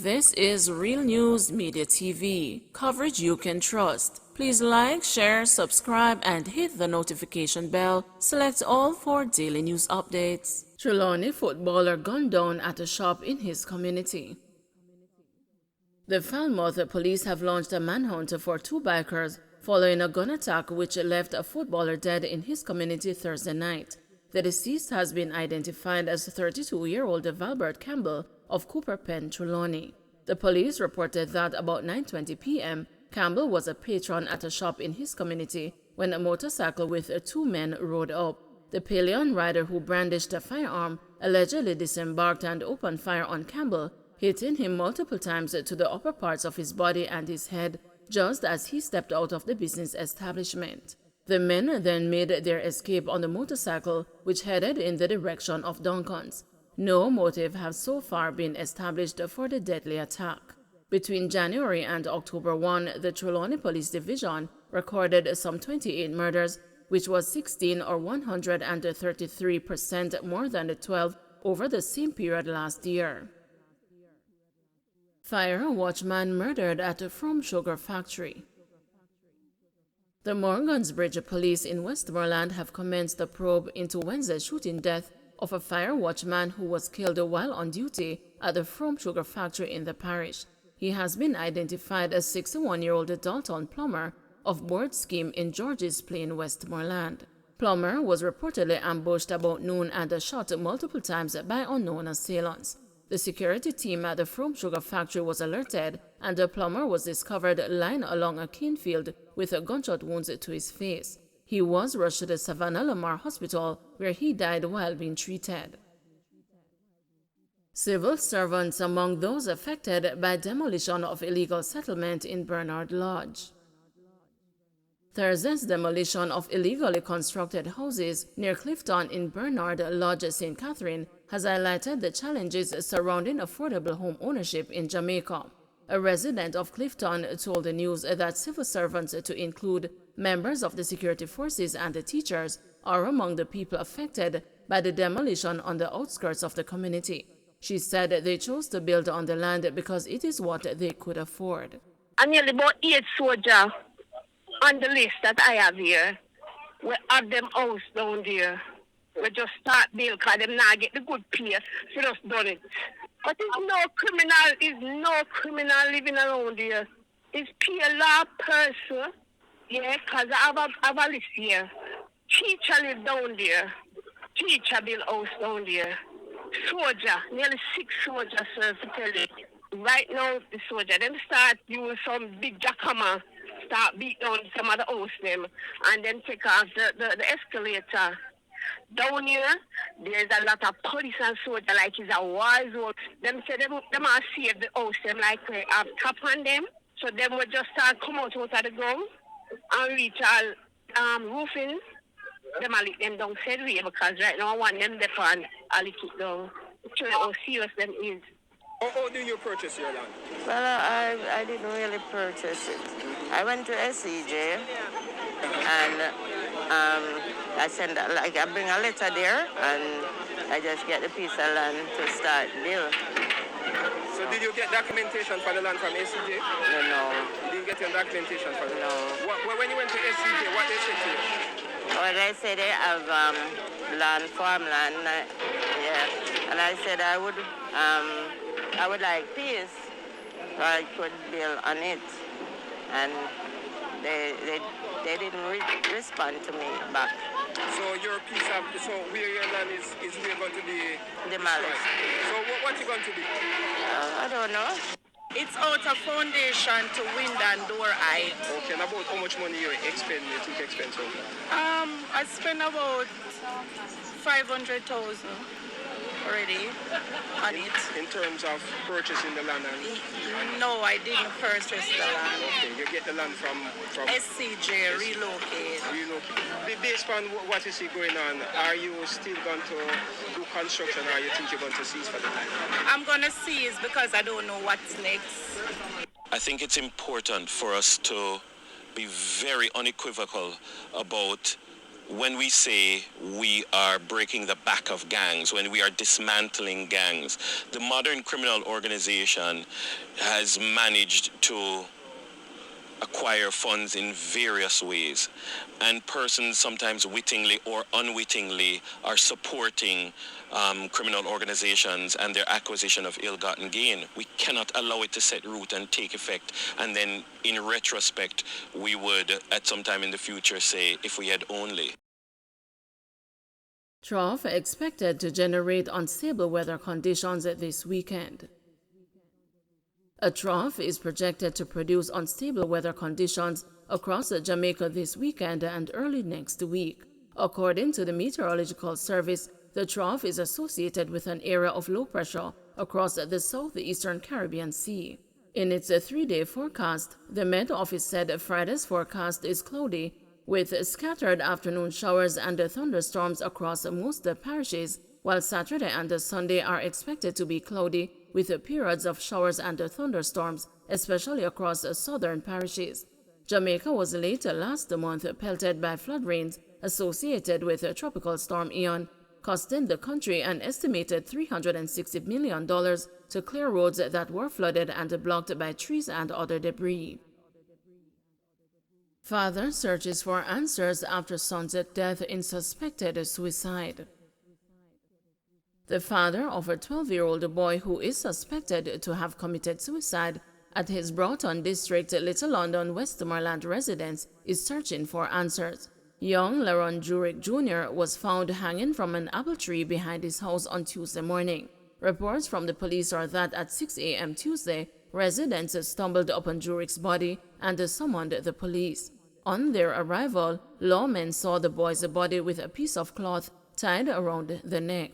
This is Real News Media TV, coverage you can trust. Please like, share, subscribe, and hit the notification bell. Select all for daily news updates. Trelawny footballer gunned down at a shop in his community. The Falmouth police have launched a manhunt for two bikers following a gun attack which left a footballer dead in his community Thursday night. The deceased has been identified as 32-year-old Valbert Campbell of Cooper Pen, Trelawny. The police reported that about 9:20 p.m., Campbell was a patron at a shop in his community when a motorcycle with two men rode up. The pillion rider, who brandished a firearm, allegedly disembarked and opened fire on Campbell, hitting him multiple times to the upper parts of his body and his head just as he stepped out of the business establishment. The men then made their escape on the motorcycle, which headed in the direction of Duncan's. No motive has so far been established for the deadly attack. Between January and October 1, the Trelawny Police Division recorded some 28 murders, which was 16 or 133% more than the 12 over the same period last year. Fire watchman murdered at a From Sugar factory. The Morgan's Bridge police in Westmoreland have commenced a probe into Wednesday's shooting death of a fire watchman who was killed while on duty at the From Sugar factory in the parish. He has been identified as 61-year-old Dalton Plummer of Board Scheme in George's Plain, Westmoreland. Plummer was reportedly ambushed about noon and shot multiple times by unknown assailants. The security team at the From Sugar factory was alerted, and the Plummer was discovered lying along a cane field with gunshot wounds to his face. He was rushed to the Savannah Lamar Hospital, where he died while being treated. Civil servants among those affected by demolition of illegal settlement in Bernard Lodge. Thursday's demolition of illegally constructed houses near Clifton in Bernard Lodge, St. Catherine, has highlighted the challenges surrounding affordable home ownership in Jamaica. A resident of Clifton told the news that civil servants, to include members of the security forces and the teachers, are among the people affected by the demolition on the outskirts of the community. She said they chose to build on the land because it is what they could afford. And nearly about 8 soldiers on the list that I have here. We have them house down there. We just start build because them now get the good pay. So just done it. But it's no criminal living around here. It's pure law person. Yeah, because I have a list here. Teacher live down there. Teacher build house down there. Soldier, nearly 6 soldiers, sir, to tell you. Right now, the soldier, them start use some big jackhammer, start beat down some of the house them, and then take off the escalator. Down here, there's a lot of police and soldier, like it's a war zone. Them say them are save the house, them like we have top on them. So them will just start come out of the ground and reach all roofing. Them will let them down said way because right now I want them there and I'll lick it down. Show you how serious them is. How do you purchase your land? Well, I didn't really purchase it. I went to SCJ and I bring a letter there and I just get the piece of land to start build. So did you get documentation for the land from SCJ? No. You didn't get your documentation for the land? No. When you went to SCJ, what they said to you? Well, they said they have farmland, yeah. And I said I would like peace so I could build on it. And they didn't respond to me back. So your piece of, so where your land is where going to be demolished. So what you going to do? I don't know. It's out of foundation to wind and door height. Okay, and about how much money you expend, you think expensive? I spent about 500,000 already on it. In terms of purchasing the land? No, I didn't purchase the land. Okay, you get the land from SCJ, relocate. Based on what you see going on, are you still going to do construction or you think you're going to cease for the time? I'm going to cease because I don't know what's next. I think it's important for us to be very unequivocal about when we say we are breaking the back of gangs, when we are dismantling gangs, the modern criminal organization has managed to acquire funds in various ways, and persons sometimes wittingly or unwittingly are supporting criminal organizations and their acquisition of ill-gotten gain. We cannot allow it to set root and take effect, and then in retrospect we would at some time in the future say, if we had only. Trough expected to generate unstable weather conditions this weekend. A trough is projected to produce unstable weather conditions across Jamaica this weekend and early next week. According to the Meteorological Service, the trough is associated with an area of low pressure across the southeastern Caribbean Sea. In its 3-day forecast, the Met Office said Friday's forecast is cloudy, with scattered afternoon showers and thunderstorms across most parishes, while Saturday and Sunday are expected to be cloudy with periods of showers and thunderstorms, especially across southern parishes. Jamaica was late last month pelted by flood rains associated with Tropical Storm Ian, costing the country an estimated $360 million to clear roads that were flooded and blocked by trees and other debris. Father searches for answers after son's death in suspected suicide. The father of a 12-year-old boy who is suspected to have committed suicide at his Broughton District, Little London, Westmoreland residence is searching for answers. Young Laron Jurick Jr. was found hanging from an apple tree behind his house on Tuesday morning. Reports from the police are that at 6 a.m. Tuesday, residents stumbled upon Jurick's body and summoned the police. On their arrival, lawmen saw the boy's body with a piece of cloth tied around the neck.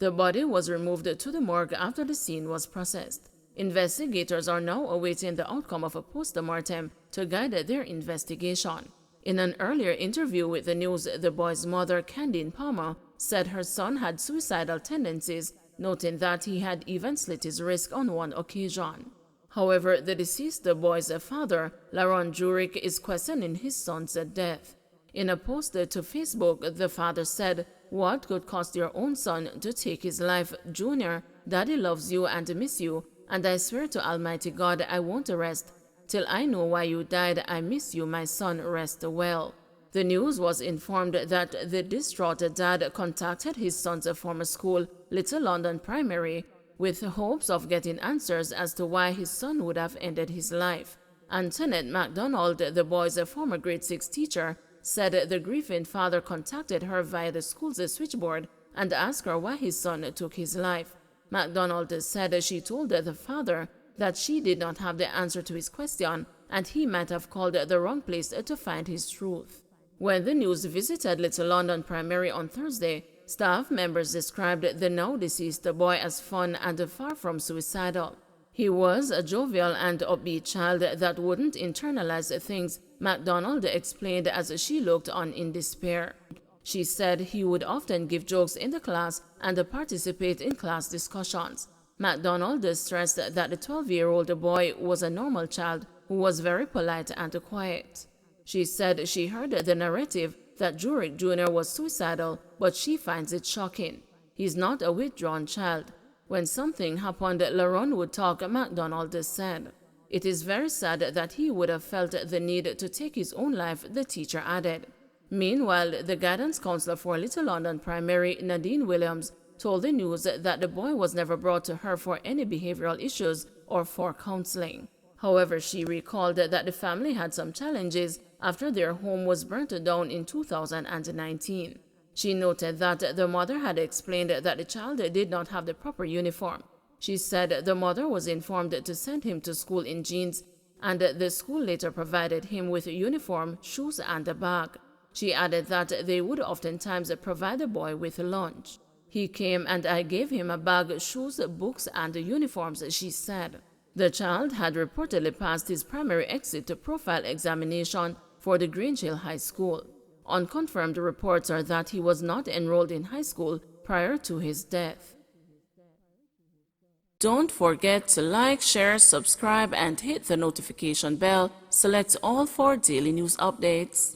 The body was removed to the morgue after the scene was processed. Investigators are now awaiting the outcome of a post-mortem to guide their investigation. In an earlier interview with the news, the boy's mother, Candine Palmer, said her son had suicidal tendencies, noting that he had even slit his wrist on one occasion. However, the deceased boy's father, Laron Jurick, is questioning his son's death. In a post to Facebook, the father said, "What could cost your own son to take his life? Junior, Daddy loves you and miss you, and I swear to Almighty God I won't rest. Till I know why you died, I miss you, my son, rest well." The news was informed that the distraught dad contacted his son's former school, Little London Primary, with hopes of getting answers as to why his son would have ended his life. Antoinette MacDonald, the boy's former grade 6 teacher, said the grieving father contacted her via the school's switchboard and asked her why his son took his life. MacDonald said she told the father that she did not have the answer to his question and he might have called the wrong place to find his truth. When the news visited Little London Primary on Thursday, staff members described the now deceased boy as fun and far from suicidal. He was a jovial and upbeat child that wouldn't internalize things, MacDonald explained as she looked on in despair. She said he would often give jokes in the class and participate in class discussions. MacDonald stressed that the 12-year-old boy was a normal child who was very polite and quiet. She said she heard the narrative that Jurick Jr. was suicidal, but she finds it shocking. He's not a withdrawn child. When something happened, Laron would talk, MacDonald said. It is very sad that he would have felt the need to take his own life, the teacher added. Meanwhile, the guidance counselor for Little London Primary, Nadine Williams, told the news that the boy was never brought to her for any behavioral issues or for counseling. However, she recalled that the family had some challenges after their home was burnt down in 2019. She noted that the mother had explained that the child did not have the proper uniform. She said the mother was informed to send him to school in jeans, and the school later provided him with a uniform, shoes, and a bag. She added that they would oftentimes provide the boy with lunch. He came and I gave him a bag, shoes, books, and uniforms, she said. The child had reportedly passed his primary exit profile examination for the Grange Hill High School. Unconfirmed reports are that he was not enrolled in high school prior to his death. Don't forget to like, share, subscribe, and hit the notification bell. Select all for daily news updates.